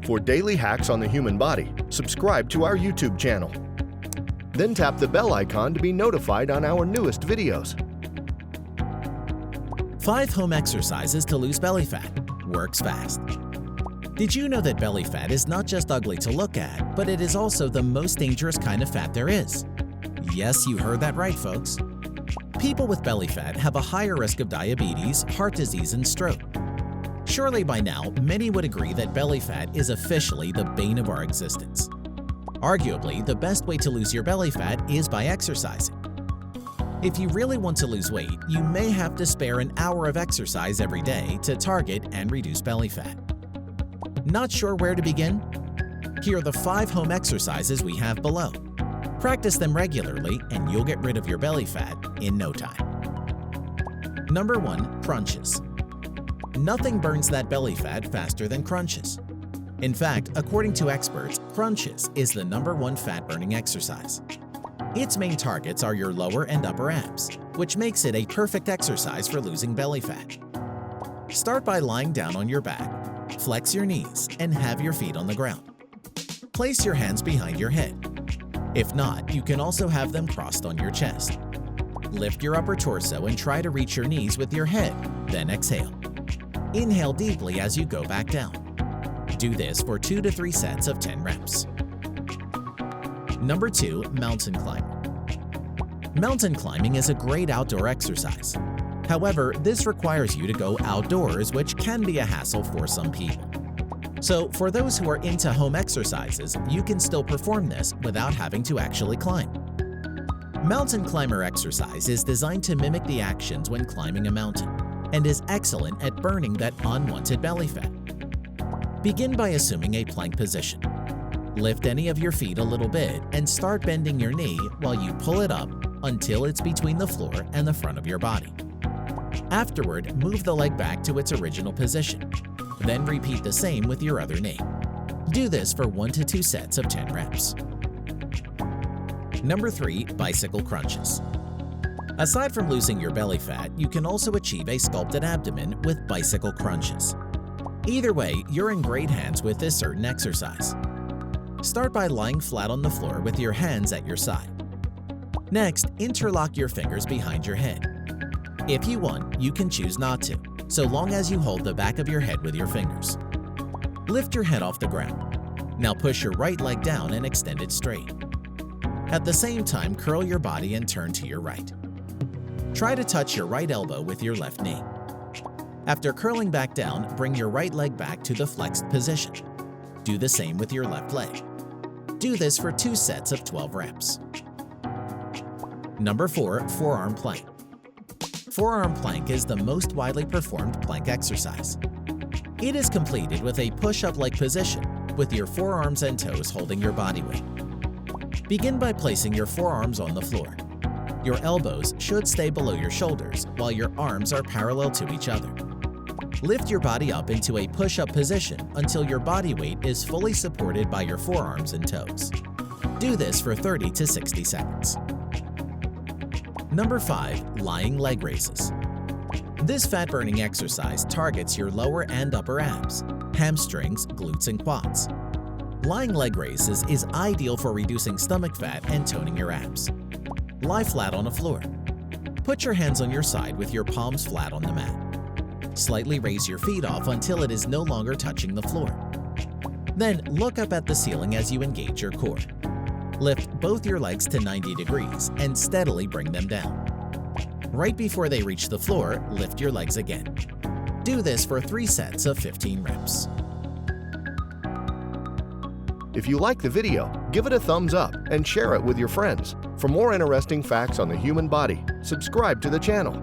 For daily hacks on the human body, subscribe to our YouTube channel. Then tap the bell icon to be notified on our newest videos. 5 home exercises to lose belly fat. Works fast. Did you know that belly fat is not just ugly to look at, but it is also the most dangerous kind of fat there is? Yes, you heard that right, folks. People with belly fat have a higher risk of diabetes, heart disease, and stroke. Surely by now, many would agree that belly fat is officially the bane of our existence. Arguably, the best way to lose your belly fat is by exercising. If you really want to lose weight, you may have to spare an hour of exercise every day to target and reduce belly fat. Not sure where to begin? Here are the 5 home exercises we have below. Practice them regularly and you'll get rid of your belly fat in no time. Number 1. Crunches. Nothing burns that belly fat faster than crunches. In fact, according to experts, crunches is the #1 fat-burning exercise. Its main targets are your lower and upper abs, which makes it a perfect exercise for losing belly fat. Start by lying down on your back, flex your knees, and have your feet on the ground. Place your hands behind your head. If not, you can also have them crossed on your chest. Lift your upper torso and try to reach your knees with your head, then exhale. Inhale deeply as you go back down. Do this for 2 to 3 sets of 10 reps. Number 2. Mountain climbing. Mountain climbing is a great outdoor exercise. However, this requires you to go outdoors, which can be a hassle for some people. So, for those who are into home exercises, you can still perform this without having to actually climb. Mountain climber exercise is designed to mimic the actions when climbing a mountain and is excellent at burning that unwanted belly fat. Begin by assuming a plank position. Lift any of your feet a little bit and start bending your knee while you pull it up until it's between the floor and the front of your body. Afterward, move the leg back to its original position. Then repeat the same with your other knee. Do this for 1 to 2 sets of 10 reps. Number 3. Bicycle crunches. Aside from losing your belly fat, you can also achieve a sculpted abdomen with bicycle crunches. Either way, you're in great hands with this certain exercise. Start by lying flat on the floor with your hands at your side. Next, interlock your fingers behind your head. If you want, you can choose not to, so long as you hold the back of your head with your fingers. Lift your head off the ground. Now push your right leg down and extend it straight. At the same time, curl your body and turn to your right. Try to touch your right elbow with your left knee. After curling back down, bring your right leg back to the flexed position. Do the same with your left leg. Do this for 2 sets of 12 reps. Number 4. Forearm plank. Forearm plank is the most widely performed plank exercise. It is completed with a push-up-like position with your forearms and toes holding your body weight. Begin by placing your forearms on the floor. Your elbows should stay below your shoulders while your arms are parallel to each other. Lift your body up into a push-up position until your body weight is fully supported by your forearms and toes. Do this for 30 to 60 seconds. Number 5. Lying leg raises. This fat-burning exercise targets your lower and upper abs, hamstrings, glutes, and quads. Lying leg raises is ideal for reducing stomach fat and toning your abs. Lie flat on a floor. Put your hands on your side with your palms flat on the mat. Slightly raise your feet off until it is no longer touching the floor. Then look up at the ceiling as you engage your core. Lift both your legs to 90 degrees and steadily bring them down. Right before they reach the floor, lift your legs again. Do this for 3 sets of 15 reps. If you like the video, give it a thumbs up and share it with your friends. For more interesting facts on the human body, subscribe to the channel.